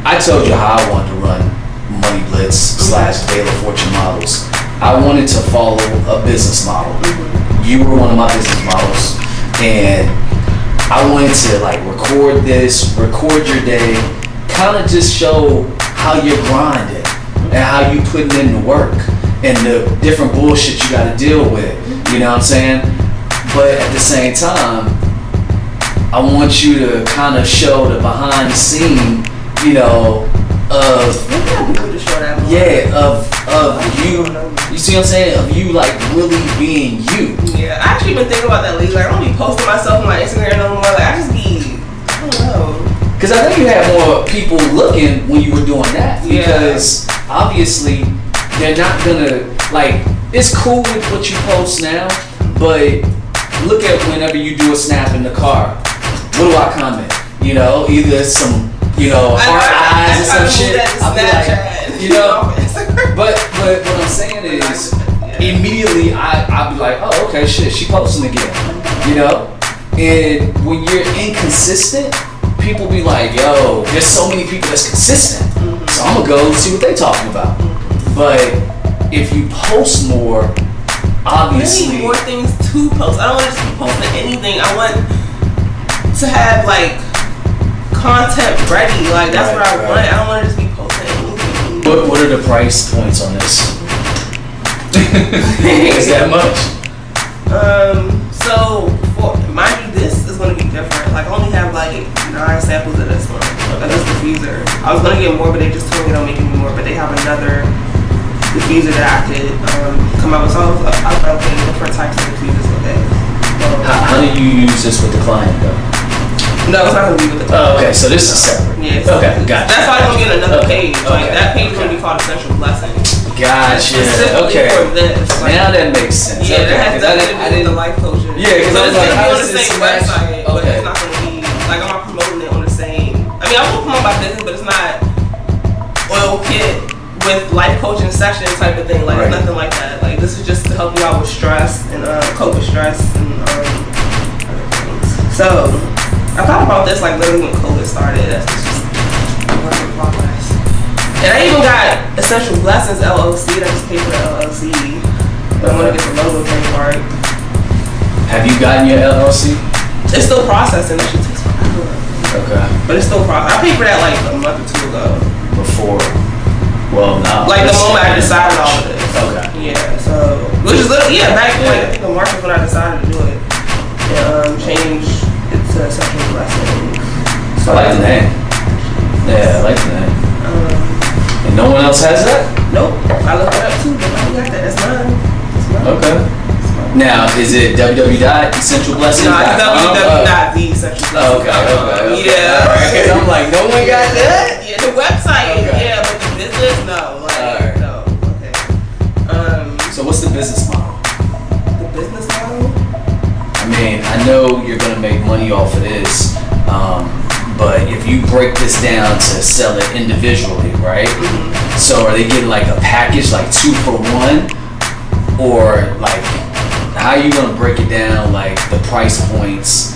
I told you how I wanted to run Money Blitz / Baylor Fortune Models. I wanted to follow a business model. You were one of my business models, and I wanted to like record your day, kind of just show how you're grinding and how you putting in the work and the different bullshit you got to deal with. You know what I'm saying? But at the same time, I want you to kind of show the behind the scene, you know, of you. You see what I'm saying? Of you like really being you. Yeah, I actually been thinking about that lately. Like, I don't be posting myself on my Instagram no more. Like, I just be, I don't know. Because I think you had more people looking when you were doing that. Because obviously they're not gonna like. It's cool with what you post now, but look at whenever you do a snap in the car. What do I comment? You know, either some, you know, heart eyes or some shit. I'll be like, you know. But what I'm saying is, immediately I'll be like, oh, okay, shit, she posting again. You know? And when you're inconsistent, people be like, yo, there's so many people that's consistent. So I'm gonna go see what they talking about. But if you post more, obviously. I need more things to post. I don't want to just be posting anything. I want to have like content ready. Like that's what I want. I don't want to just be posting anything. What are the price points on this? Is that much? So for mind you, this is going to be different. Like I only have like 9 samples of this one. Of this diffuser. I was going to get more, but they just told me they don't make any more. But they have another diffuser that I could come up with. So I was getting different types of diffusers with it. How do you use this with the client though? No, it's not going to be with the client. Oh, okay, so this is separate. Yeah. Okay, gotcha. That's why I'm going to get another page. Like that page is going to be called Essential Blessings. Gotcha. Specifically for this. Like, now that makes sense. Yeah, that has nothing to do with the life coaching. Yeah, because I was like, how is this on the same website, but it's not going to be like I'm not promoting it on the same. I mean, I will promote my business, but it's not oil kit with life coaching session type of thing. Like it's nothing like that. Like this is just to help you out with stress and cope with stress and other things. So I thought about this like literally when COVID started. That's just work in progress. And I even got Essential Blessings LLC. I just paid for the LLC. But I want to get the logo trademark. Have you gotten your LLC? It's still processing. That shit takes forever. Okay. But it's still processing. I paid for that like a month or 2 ago. Before. Well, no. Like the moment I decided all of this. Okay. Yeah. So, which is literally back like I think in March is when I decided to do it. Change it to Essential Blessings. So I like the name. Yeah, I like the name. And no one else has that? Nope. I looked it up too. Nobody got that. That's mine. Okay. Now, is it www.essentialblessings.com? No, it's www.theessentialblessings.com. Okay. Yeah. Because I'm like, no one got that? Yeah, the website, yeah, but the business, no. Like, no. Okay. So what's the business model? The business model? I mean, I know you're going to make money off of this, but if you break this down to sell it individually, right? Mm-hmm. So are they getting like a package, like 2 for 1? Or like, how are you going to break it down, like the price points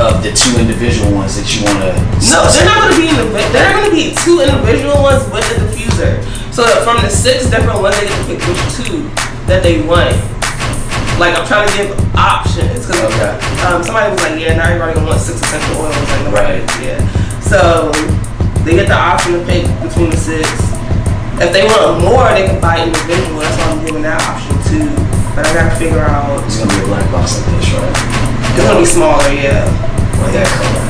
of the 2 individual ones that you want to sell? No, they're not going to be they're going to be 2 individual ones with the diffuser. So from the 6 different ones, they get to pick which 2 that they want. Like I'm trying to give options because somebody was like, yeah, now everybody gonna want 6 essential oils. Like, right. Yeah. So they get the option to pick between the 6. If they want more, they can buy individual. That's why I'm giving that option too. But I gotta figure out. It's gonna be a black box like this, right? It's gonna be smaller, yeah. Or that color.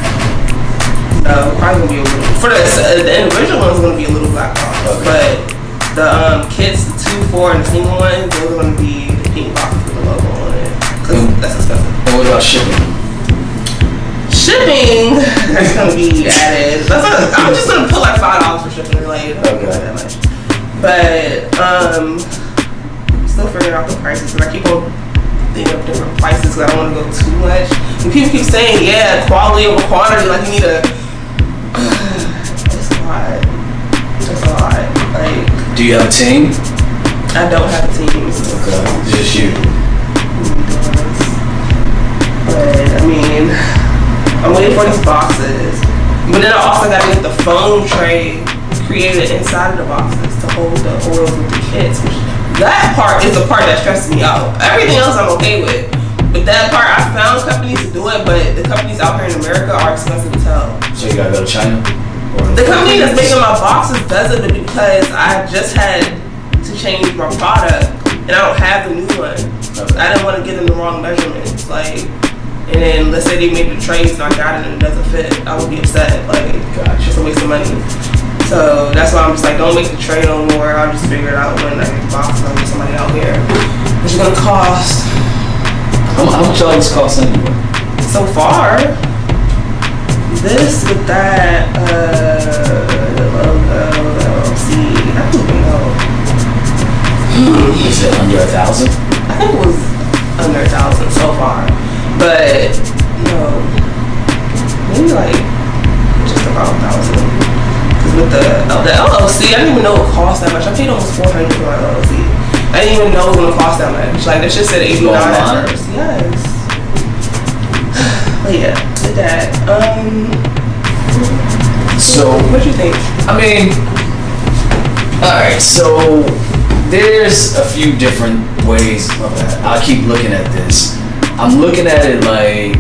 No, probably gonna be a little. For the individual one's gonna be a little black box, but the kits, the 2, 4, and the single ones, those are gonna be the pink boxes with the logo on it. Cause that's expensive. And what about shipping? Shipping, that's gonna be added. I'm just gonna put like $5 for shipping. Like, that much. But still figuring out the prices because I keep on thinking of different prices because I don't want to go too much. And people keep saying, yeah, quality over quantity. Like you need a. It's a lot. It's a lot. Like. Do you have a team? I don't have a team. Okay, just you. But I mean, I'm waiting for these boxes. But then I also got to get the foam tray created inside of the boxes to hold the oils with the kits. That part is the part that stresses me out. Everything else I'm okay with. But that part, I found companies to do it, but the companies out here in America are expensive to tell. So you gotta go to China? The company that's making my boxes does it because I just had to change my product and I don't have the new one. Okay. I didn't want to get in the wrong measurements. Like, and then let's say they made the trays and I got it and it doesn't fit. I would be upset. Like, it's just a waste of money. So that's why I'm just like, don't make the tray no more. I'll just figure it out when I get the box. I'll get somebody out here. Which is gonna cost. How much all this cost anyway? So far, this with that, see, I don't even know. Is it under 1,000? I think it was under 1,000 so far, but no, maybe like just about 1,000. Cause with the LLC, I didn't even know it cost that much. I paid almost $400 for my LLC. I didn't even know it was gonna cost that much. Like that shit said $89 at first. Yes. But yeah, did that. So what you think? I mean, alright, so there's a few different ways of that. I keep looking at this. I'm looking at it like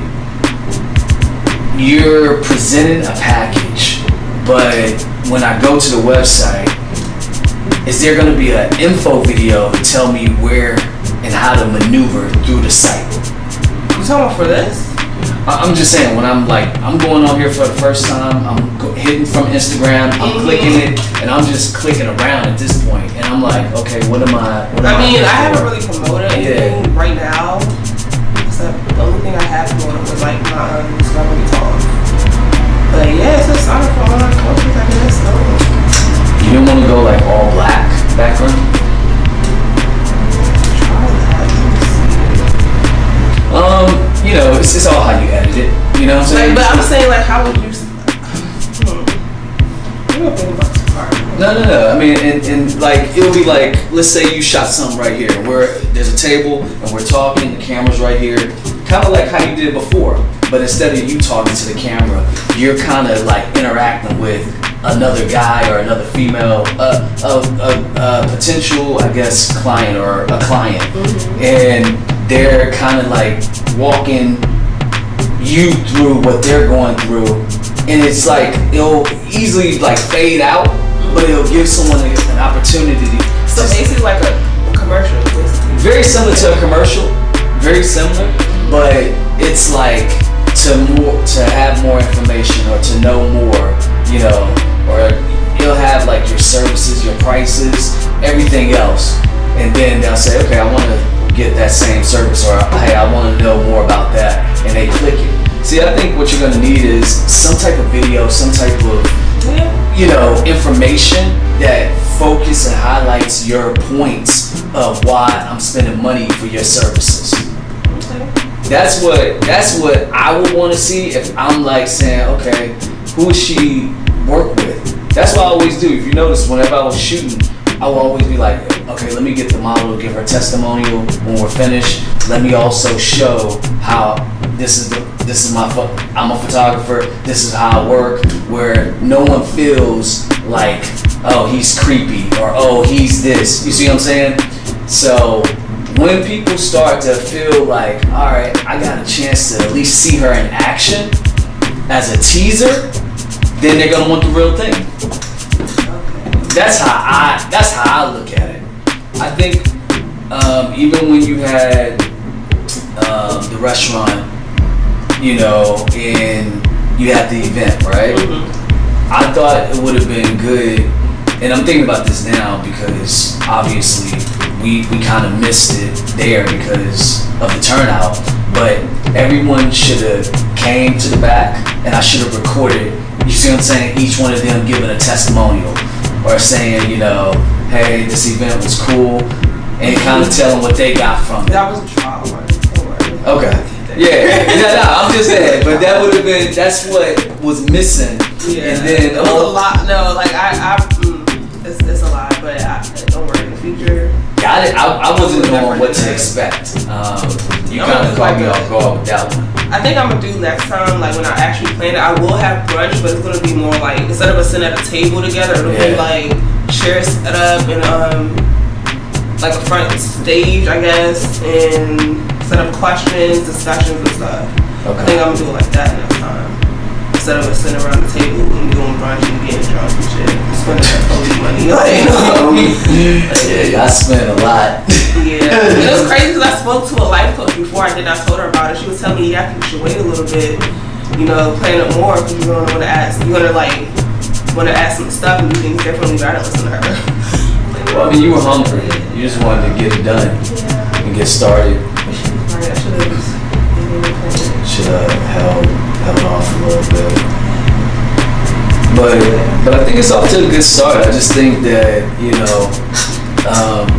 you're presenting a package, but when I go to the website, is there going to be an info video to tell me where and how to maneuver through the site? You talking about for this? I'm just saying, when I'm going on here for the first time, I'm hitting from Instagram, I'm clicking it, and I'm just clicking around at this point, and I'm like, okay, what am I? I haven't really promoted anything right now. Except the only thing I have promoted was like my Discovery Talk. But yeah, it's a sign up for online courses, I guess. So. You didn't want to go like all black background? You know, it's all how you edit it. You know what I'm saying? Like, but I'm saying, like, how would you? No. I mean, and like it'll be like, let's say you shot something right here, where there's a table and we're talking, the camera's right here, kind of like how you did before. But instead of you talking to the camera, you're kind of like interacting with another guy or another female, a potential, I guess, client or a client, and they're kind of like walking you through what they're going through, and it's like it'll easily like fade out, but it'll give someone an opportunity. So basically, like a commercial. Basically. Very similar to a commercial, very similar, but it's like to have more information or to know more, you know, or you'll have like your services, your prices, everything else, and then they'll say, okay, I want to get that same service, or hey, I want to know more about that, and they click it. See, I think what you're going to need is some type of video, some type of, you know, information that focus and highlights your points of why I'm spending money for your services. That's what I would want to see if I'm like saying, okay, who does she work with? That's what I always do. If you notice, whenever I was shooting, I will always be like, okay, let me get the model, give her a testimonial when we're finished. Let me also show how I'm a photographer, this is how I work, where no one feels like, oh, he's creepy, or oh, he's this. You see what I'm saying? So when people start to feel like, all right, I got a chance to at least see her in action as a teaser, then they're gonna want the real thing. That's how I look at it. I think even when you had the restaurant, you know, and you had the event, right? I thought it would have been good, and I'm thinking about this now because obviously we kind of missed it there because of the turnout, but everyone should have came to the back and I should have recorded, you see what I'm saying, each one of them giving a testimonial or saying, you know, hey, this event was cool, and kind of telling what they got from it. That was a trial run. Okay. Yeah, I'm just saying, but that would have been, that's what was missing. Yeah. And then it was a lot. No, like it's a lot, but don't worry, in the future. Yeah, I I wasn't knowing what to expect. You kind of caught me off guard with that one. I think I'm gonna do next time, like when I actually plan it, I will have brunch, but it's gonna be more like, instead of us sitting at a table together, it'll be like chairs set up and like a front stage, I guess, and set up questions, discussions and stuff. I think I'm gonna do it like that next time. Instead of us sitting around the table and doing brunch and getting drunk and shit, spending that OD money. Yeah, I spent a lot. Yeah, it was crazy because I spoke to a life coach before I told her about it. She was telling me, yeah, I think you should wait a little bit, plan it more because you're gonna want to ask, want to ask some stuff and do things differently. But I didn't listen to her. Well, I mean, you were hungry. You just wanted to get it done and get started. Should have held off a little bit. But I think it's off to a good start. I just think that,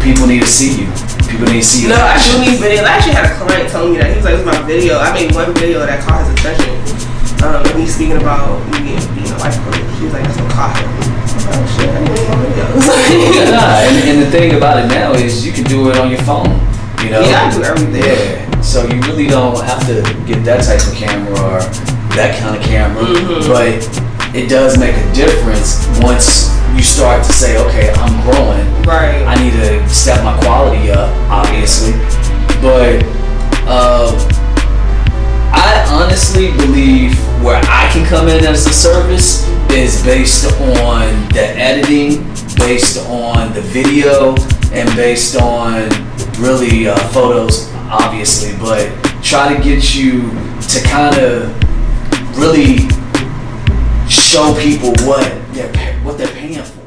people need to see you. People need to see you. No, I do need videos. I actually had a client telling me that. He was like, "This is my video." I made one video that caught his attention. And he's speaking about me being a life coach. She was like, "That's what caught him." Oh shit, I didn't make my videos. And the thing about it now is you can do it on your phone. Yeah, I do everything. Yeah, so you really don't have to get that type of camera or that kind of camera, but it does make a difference once you start to say, okay, I'm growing. Right. I need to step my quality up, obviously. But I honestly believe where I can come in as a service is based on the editing, based on the video, and based on really photos, obviously, but try to get you to kind of really show people what they're paying for.